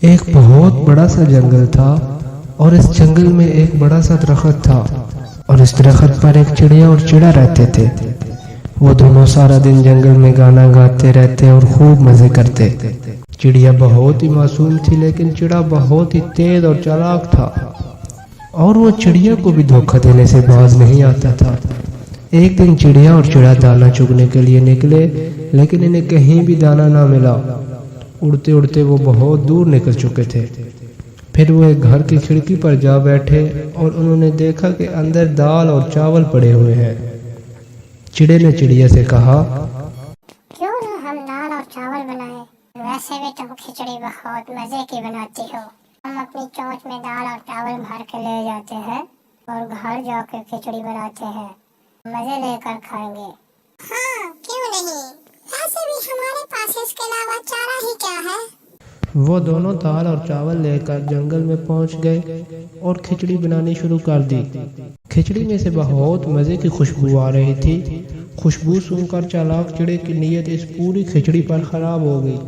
एक बहुत बड़ा सा जंगल था और इस जंगल में एक बड़ा सा दरख्त था और इस दरख्त पर एक चिड़िया और चिड़ा रहते थे। वो दोनों सारा दिन जंगल में गाना गाते रहते और खूब मजे करते। चिड़िया बहुत ही मासूम थी लेकिन चिड़ा बहुत ही तेज और चालाक था और वो चिड़िया को भी धोखा देने से बाज नहीं आता था। एक दिन चिड़िया और चिड़ा दाना चुगने के लिए निकले लेकिन इन्हें कहीं भी दाना ना मिला। उड़ते उड़ते वो बहुत दूर निकल चुके थे। फिर वो एक घर की खिड़की पर जा बैठे और उन्होंने देखा कि अंदर दाल और चावल पड़े हुए हैं। चिड़े ने चिड़िया से कहा, क्यों ना हम दाल और चावल बनाएं? वैसे भी तुम खिचड़ी बहुत मजे की बनाती हो। हम अपनी चोंच में दाल और चावल भर के ले जाते हैं और घर जाकर खिचड़ी बनाते हैं, मजे लेकर खाएंगे। हाँ, क्यों नहीं? वैसे भी हमारे पास इसके अलावा चारा ही क्या है। वो दोनों दाल और चावल लेकर जंगल में पहुंच गए और खिचड़ी बनानी शुरू कर दी। खिचड़ी में से बहुत मज़े की खुशबू आ रही थी। खुशबू सुनकर चालाक चिड़े की नीयत इस पूरी खिचड़ी पर ख़राब हो गई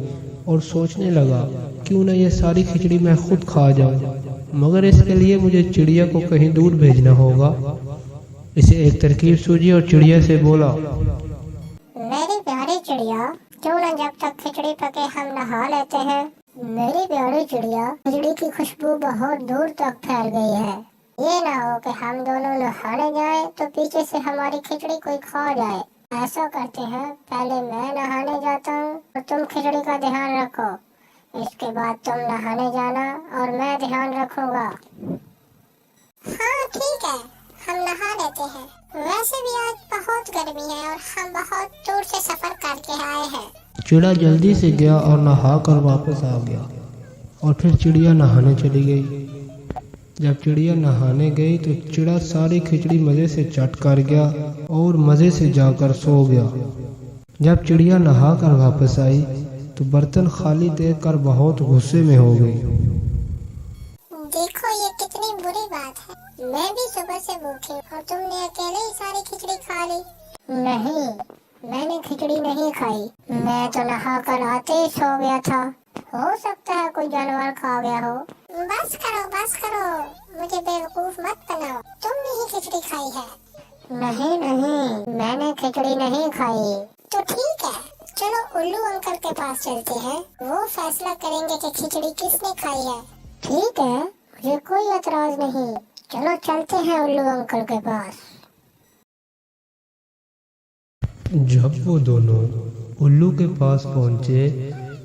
और सोचने लगा, क्यों न ये सारी खिचड़ी मैं खुद खा जाऊं, मगर इसके लिए मुझे चिड़िया को कहीं दूर भेजना होगा। इसे एक तरकीब सूझी और चिड़िया से बोला, मेरी प्यारी चिड़िया, क्यों न जब तक खिचड़ी पके हम नहा लेते हैं। मेरी प्यारी चिड़िया, खिचड़ी की खुशबू बहुत दूर तक फैल गई है। ये ना हो कि हम दोनों नहाने जाए तो पीछे से हमारी खिचड़ी कोई खा जाए। ऐसा करते हैं, पहले मैं नहाने जाता हूँ और तुम खिचड़ी का ध्यान रखो। इसके बाद तुम नहाने जाना और मैं ध्यान रखूंगा। हाँ ठीक है, हम नहा लेते हैं। वैसे भी आज बहुत गर्मी है और हम बहुत दूर से सफर करके आए हैं। चिड़ा जल्दी से गया और नहा कर वापस आ गया और फिर चिड़िया नहाने चली गई। जब चिड़िया नहाने गई तो चिड़ा सारी खिचड़ी मज़े से चट कर गया और मज़े से जाकर सो गया। जब चिड़िया नहा कर वापस आई तो बर्तन खाली देखकर बहुत गुस्से में हो गई। देखो ये कितनी बुरी बात है। मैं भी सुबह से भूखी और तुमने अकेले ही सारी खिचड़ी खा ली। नहीं, मैंने खिचड़ी नहीं खाई। मैं तो नहा कर आते ही सो गया था। हो सकता है कोई जानवर खा गया हो। बस करो, मुझे बेवकूफ मत बनाओ। तुमने ही खिचड़ी खाई है। नहीं, मैंने खिचड़ी नहीं खाई। तो ठीक है, चलो उल्लू अंकल के पास चलते हैं। वो फैसला करेंगे कि खिचड़ी किसने खाई है। ठीक है, मुझे कोई एतराज नहीं। चलो चलते हैं उल्लू अंकल के पास। जब वो दोनों उल्लू के पास पहुंचे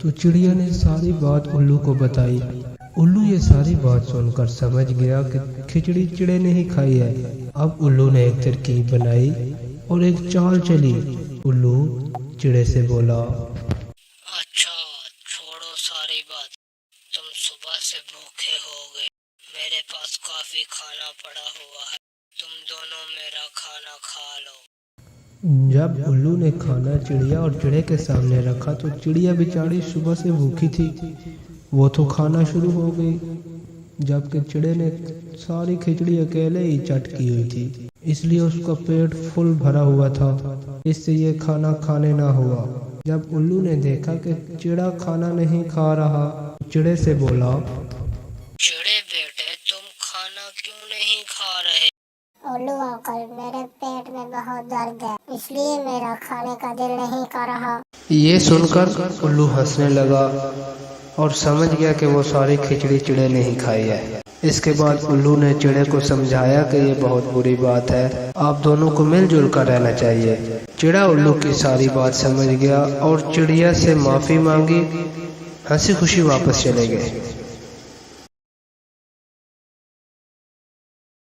तो चिड़िया ने सारी बात उल्लू को बताई। उल्लू ये सारी बात सुनकर समझ गया कि खिचड़ी चिड़े ने ही खाई है। अब उल्लू ने एक तरकीब बनाई और एक चाल चली। उल्लू चिड़े से बोला, अच्छा, छोड़ो सारी बात। तुम सुबह से भूखे हो गए। मेरे पास काफी खाना पड़ा हुआ है। तुम दोनों मेरा खाना खा लो। जब उल्लू ने खाना चिड़िया और चिड़े के सामने रखा तो चिड़िया बेचारी सुबह से भूखी थी। वो तो खाना शुरू हो गई, जबकि चिड़े ने सारी खिचड़ी अकेले ही चट की हुई थी, इसलिए उसका पेट फुल भरा हुआ था। इससे ये खाना खाने ना हुआ। जब उल्लू ने देखा कि चिड़ा खाना नहीं खा रहा, चिड़े से बोला, चिड़े बेटे, तुम खाना क्यों नहीं खा रहे? उल्लू अंकल, मेरे पेट में बहुत दर्द है, इसलिए मेरा खाने का दिल नहीं कर रहा। ये सुनकर उल्लू हंसने लगा और समझ गया कि वो सारी खिचड़ी चिड़े ने ही खाई है। इसके बाद उल्लू ने चिड़े को समझाया कि ये बहुत बुरी बात है, आप दोनों को मिलजुल कर रहना चाहिए। चिड़ा उल्लू की सारी बात समझ गया और चिड़िया से माफ़ी मांगी, हंसी खुशी वापस चले गए।